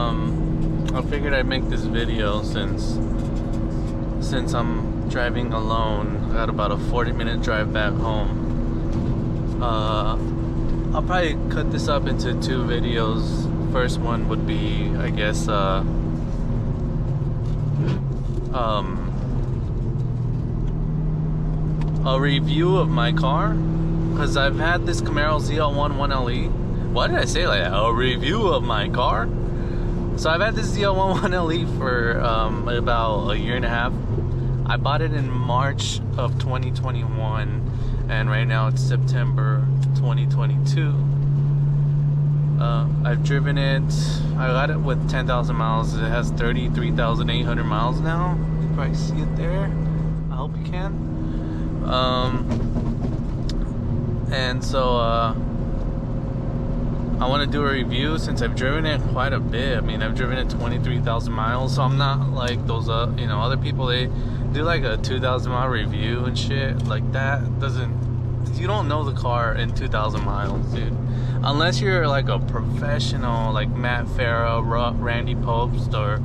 I figured I'd make this video since I'm driving alone. I got about a 40-minute drive back home. I'll probably cut this up into 2 videos. First one would be, I guess, a review of my car, because I've had this Camaro Zl1 1Le. Why did I say like that? A review of my car. So I've had this Zl1 1Le for about a year and a half. I bought it in March of 2021, and right now it's September 2022. I've driven it. I got it with 10,000 miles. It has 33,800 miles now. You can probably see it there. I hope you can. And so I want to do a review since I've driven it quite a bit. I mean, I've driven it 23,000 miles, so I'm not like those other people. They do like a 2,000 mile review and shit. Like that you don't know the car in 2,000 miles, dude, unless you're like a professional like Matt Farah, Randy Popst, or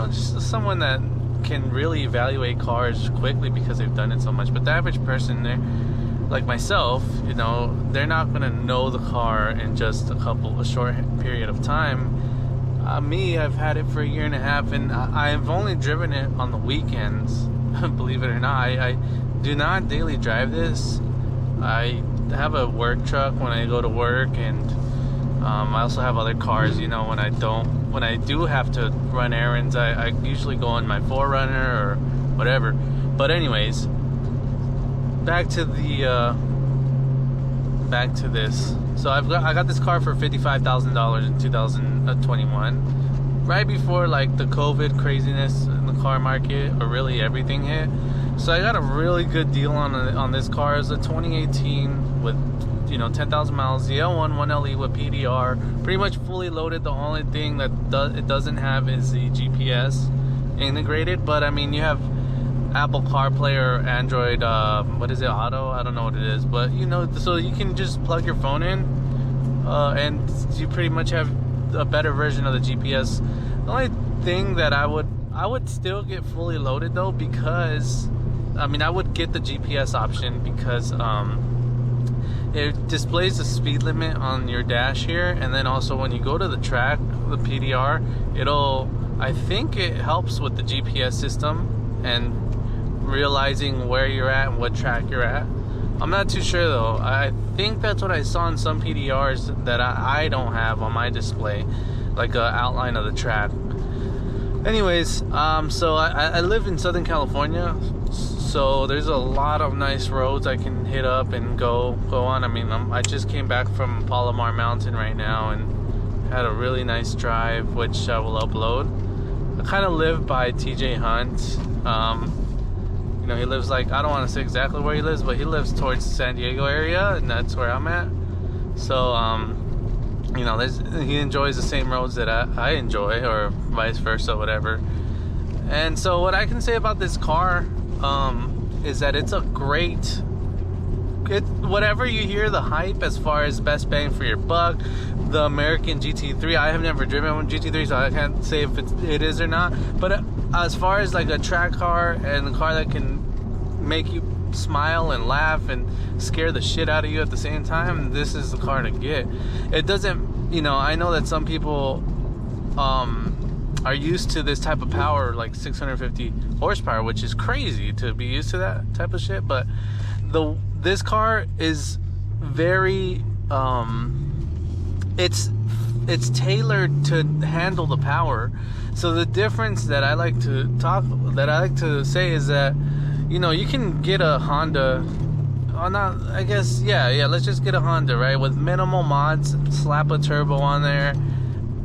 just someone that can really evaluate cars quickly because they've done it so much. But the average person, there, like myself, they're not gonna know the car in just a short period of time. Me, I've had it for a year and a half, and I've only driven it on the weekends. Believe it or not, I do not daily drive this. I have a work truck when I go to work, and I also have other cars. When I do have to run errands, I usually go in my 4Runner or whatever. But anyways, back to this. So I got this car for $55,000 in 2021, right before like the COVID craziness in the car market, or really everything hit. So I got a really good deal on this car. It's a 2018 with 10,000 miles, Zl1 1Le with PDR, pretty much fully loaded. The only thing that it doesn't have is the GPS integrated, but I mean, you have Apple CarPlay or Android, what is it, Auto? I don't know what it is, but so you can just plug your phone in, and you pretty much have a better version of the GPS. The only thing that I would still get fully loaded though, because I would get the GPS option because it displays the speed limit on your dash here, and then also when you go to the track, the PDR, I think it helps with the GPS system and realizing where you're at and what track you're at. I'm not too sure though. I think that's what I saw in some PDRs that I don't have on my display, like an outline of the track. Anyways, so I live in Southern California, so there's a lot of nice roads I can hit up and go on. I just came back from Palomar Mountain right now and had a really nice drive, which I will upload. I kind of live by TJ Hunt. He lives like, I don't want to say exactly where he lives, but he lives towards the San Diego area, and that's where I'm at. So, he enjoys the same roads that I enjoy, or vice versa, whatever. And so what I can say about this car is that it's a great, whatever you hear the hype as far as best bang for your buck, the American GT3, I have never driven one GT3, so I can't say if it is or not. But as far as like a track car and a car that can make you smile and laugh and scare the shit out of you at the same time, this is the car to get. It doesn't, I know that some people are used to this type of power, like 650 horsepower, which is crazy to be used to that type of shit. But this car is very it's tailored to handle the power. So the difference that I like to say is that you can get a Honda, let's just get a Honda, right, with minimal mods, slap a turbo on there,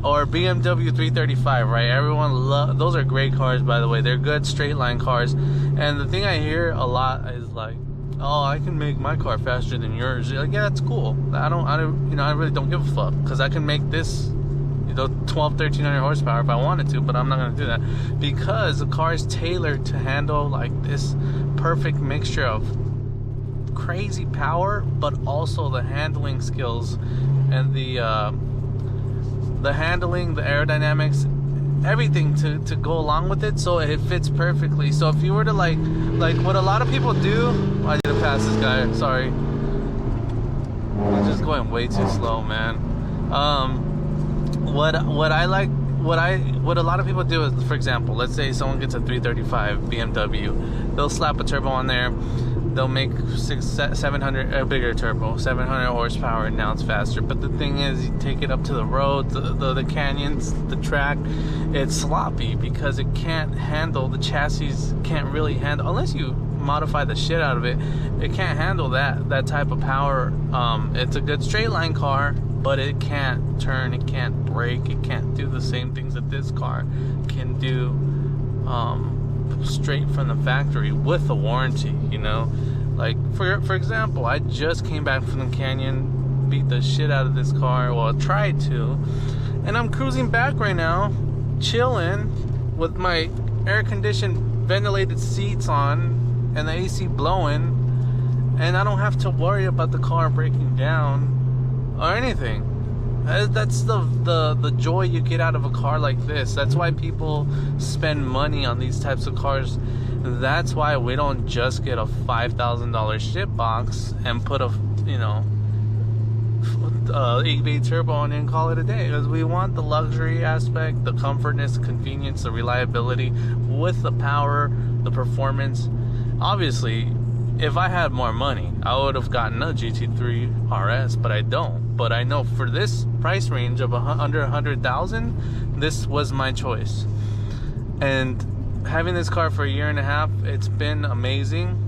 or BMW 335, right? Everyone those are great cars, by the way. They're good straight line cars. And the thing I hear a lot is like, oh, I can make my car faster than yours. Like, yeah, that's cool. I really don't give a fuck, because I can make this 1,1300 horsepower if I wanted to, but I'm not going to do that, because the car is tailored to handle like this perfect mixture of crazy power, but also the handling skills and the the handling, the aerodynamics, everything to go along with it, so it fits perfectly. So if you were to like what a lot of people do, I need to pass this guy, sorry, he's just going way too slow, man. What a lot of people do is, for example, let's say someone gets a 335 BMW, they'll slap a turbo on there, they'll make 700, a bigger turbo, 700 horsepower, and now it's faster. But the thing is, you take it up to the road, the canyons, the track, it's sloppy because it can't handle, the chassis can't really handle, unless you modify the shit out of it, it can't handle that type of power. It's a good straight line car, but it can't turn, it can't brake, it can't do the same things that this car can do straight from the factory with a warranty, you know. Like for example, I just came back from the canyon, beat the shit out of this car, well, I tried to, and I'm cruising back right now, chilling with my air-conditioned ventilated seats on and the AC blowing, and I don't have to worry about the car breaking down or anything. That's the joy you get out of a car like this. That's why people spend money on these types of cars. That's why we don't just get a $5,000 shit box and put a, you know, 8V turbo on it and call it a day, because we want the luxury aspect, the comfortness, convenience, the reliability with the power, the performance. Obviously, if I had more money, I would have gotten a GT3 RS, but I don't. But I know for this price range of under 100,000, this was my choice. And having this car for a year and a half, it's been amazing.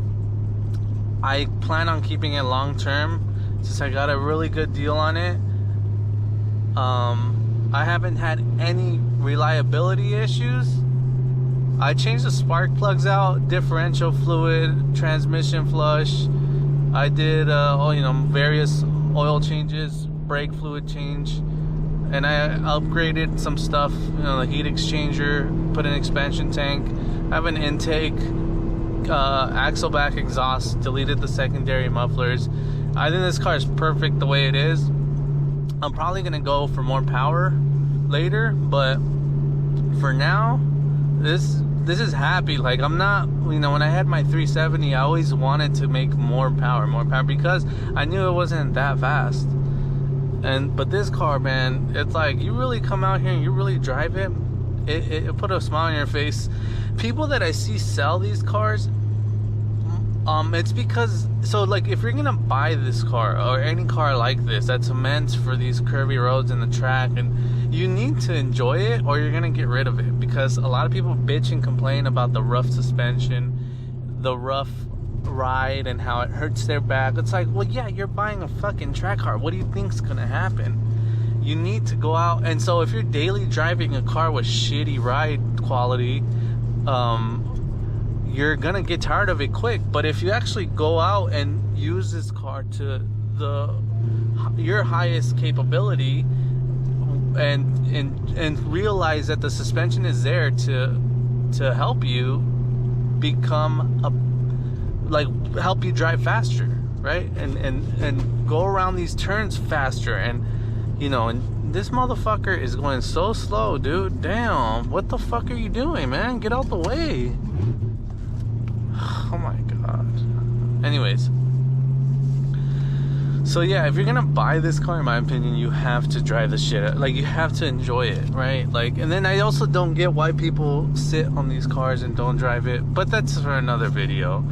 I plan on keeping it long term since I got a really good deal on it. I haven't had any reliability issues. I changed the spark plugs out, differential fluid, transmission flush. I did various oil changes, brake fluid change, and I upgraded some stuff, the heat exchanger, put an expansion tank, I have an intake, axle back exhaust, deleted the secondary mufflers. I think this car is perfect the way it is. I'm probably gonna go for more power later, but for now, this is happy. Like, I'm not, when I had my 370, I always wanted to make more power, because I knew it wasn't that fast. But this car, man, it's like, you really come out here and you really drive it, it put a smile on your face. People that I see sell these cars, it's because, so like, if you're gonna buy this car or any car like this that's meant for these curvy roads and the track, and you need to enjoy it or you're gonna get rid of it, because a lot of people bitch and complain about the rough suspension, the rough ride, and how it hurts their back. It's like, well, yeah, you're buying a fucking track car. What do you think's gonna happen? You need to go out, and so if you're daily driving a car with shitty ride quality, you're gonna get tired of it quick. But if you actually go out and use this car to your highest capability, and realize that the suspension is there to help you help you drive faster, right? And go around these turns faster, and this motherfucker is going so slow, dude. Damn, what the fuck are you doing, man? Get out the way. Oh my god. Anyways, so yeah, if you're gonna buy this car, in my opinion, you have to drive the shit out. Like, you have to enjoy it, right? Like, and then I also don't get why people sit on these cars and don't drive it, but that's for another video.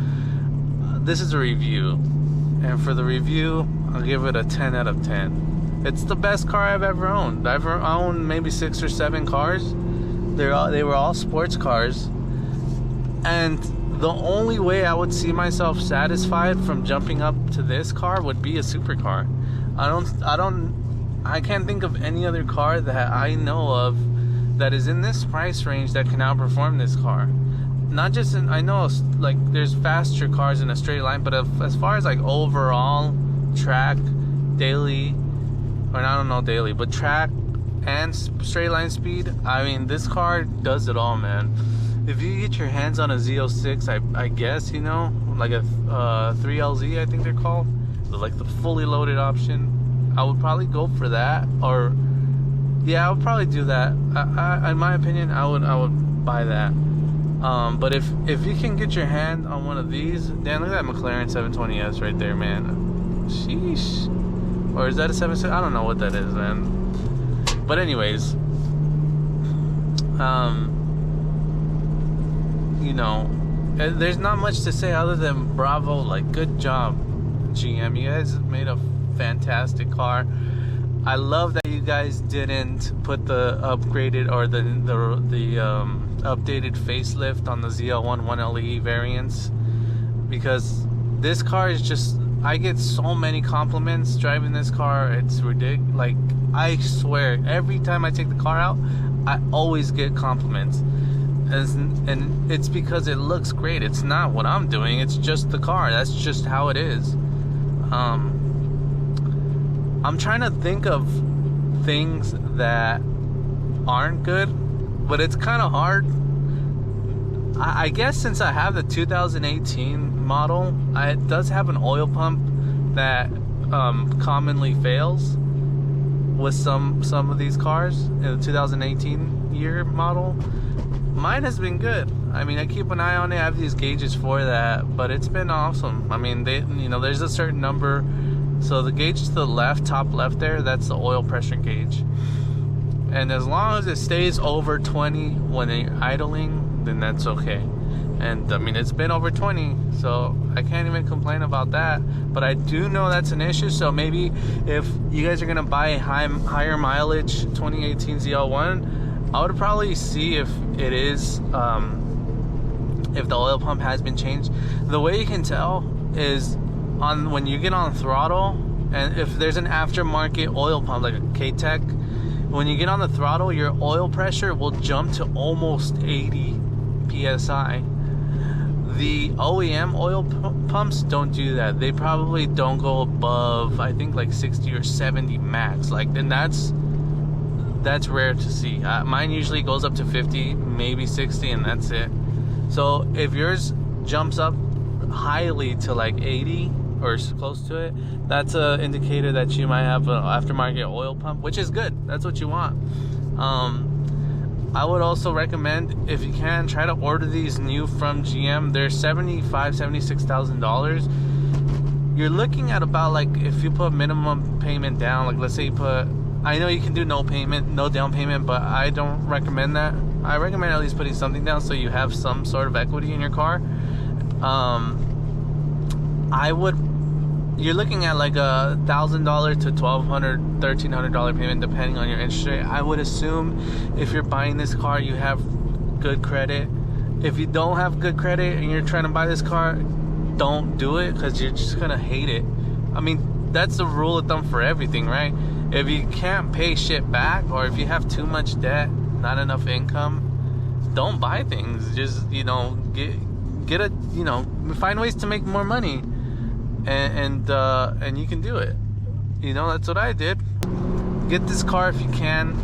This is a review, and for the review, I'll give it a 10 out of 10. It's the best car I've ever owned. I've owned maybe 6 or 7 cars. They were all sports cars, and the only way I would see myself satisfied from jumping up to this car would be a supercar. I can't think of any other car that I know of that is in this price range that can outperform this car. Not just I know, like, there's faster cars in a straight line, but as far as like overall track, daily, or I don't know daily, but track and straight line speed, I mean, this car does it all, man. If you get your hands on a Z06, I guess, like a 3LZ, I think they're called, like the fully loaded option, I would probably go for that, or Yeah, I would probably do that. In my opinion, I would buy that. But if you can get your hand on one of these, Dan, look at that McLaren 720S right there, man. Sheesh. Or is that a 76? I don't know what that is, man. But anyways, you know, there's not much to say other than bravo. Like, good job, GM. You guys made a fantastic car. I love that you guys didn't put the upgraded or the updated facelift on the Zl1 1Le variants, because this car is just, I get so many compliments driving this car. It's ridiculous. Like, I swear, every time I take the car out, I always get compliments. And it's because it looks great. It's not what I'm doing. It's just the car. That's just how it is. I'm trying to think of things that aren't good, but it's kind of hard. I guess since I have the 2018 model, it does have an oil pump that commonly fails with some of these cars in the 2018 year model. Mine has been good. I mean, I keep an eye on it. I have these gauges for that, but it's been awesome. I mean, there's a certain number. So the gauge to the left, top left there, that's the oil pressure gauge. And as long as it stays over 20 when you're idling, then that's okay. And I mean, it's been over 20, so I can't even complain about that. But I do know that's an issue. So maybe if you guys are gonna buy a higher mileage 2018 ZL1, I would probably see if it is, if the oil pump has been changed. The way you can tell is when you get on throttle, and if there's an aftermarket oil pump like a K-Tech, when you get on the throttle, your oil pressure will jump to almost 80 psi. The OEM oil pumps don't do that. They probably don't go above, I think, like 60 or 70 max. Like, and that's rare to see. Mine usually goes up to 50, maybe 60, and that's it. So if yours jumps up highly to like 80 or close to it, that's an indicator that you might have an aftermarket oil pump, which is good. That's what you want. I would also recommend, if you can, try to order these new from GM. They're $76,000. You're looking at about, like, if you put minimum payment down, like let's say you put, I know you can do no down payment, but I don't recommend that. I recommend at least putting something down so you have some sort of equity in your car. You're looking at like $1,000 to $1,200, $1,300 payment depending on your interest rate. I would assume if you're buying this car, you have good credit. If you don't have good credit and you're trying to buy this car, don't do it, because you're just gonna hate it. I mean, that's the rule of thumb for everything, right? If you can't pay shit back, or if you have too much debt, not enough income, don't buy things. Just, get a, find ways to make more money. And you can do it. That's what I did. Get this car if you can.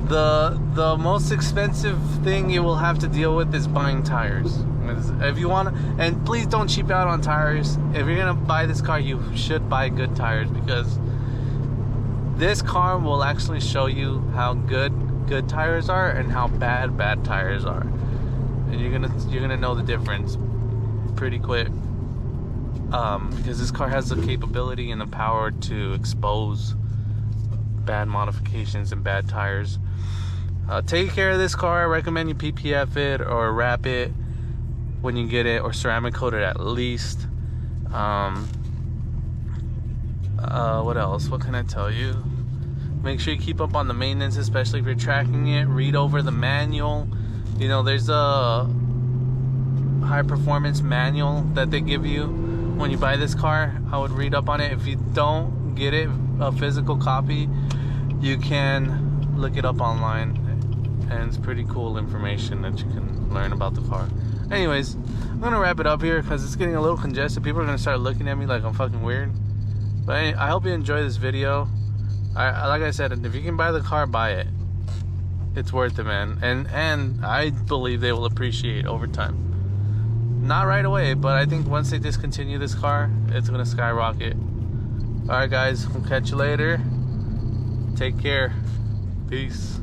The most expensive thing you will have to deal with is buying tires. If you want to, and please don't cheap out on tires. If you're gonna buy this car, you should buy good tires, because this car will actually show you how good tires are and how bad tires are, and you're gonna know the difference pretty quick. Because this car has the capability and the power to expose bad modifications and bad tires. Take care of this car. I recommend you PPF it or wrap it when you get it, or ceramic coat it at least. What else? What can I tell you? Make sure you keep up on the maintenance, especially if you're tracking it. Read over the manual. There's a high performance manual that they give you when you buy this car. I would read up on it. If you don't get it, a physical copy, you can look it up online, and it's pretty cool information that you can learn about the car. Anyways, I'm gonna wrap it up here because it's getting a little congested. People are gonna start looking at me like I'm fucking weird. But I hope you enjoy this video. Like I said, if you can buy the car, buy it. It's worth it, man. And I believe they will appreciate over time. Not right away, but I think once they discontinue this car, it's gonna skyrocket. Alright guys, we'll catch you later. Take care. Peace.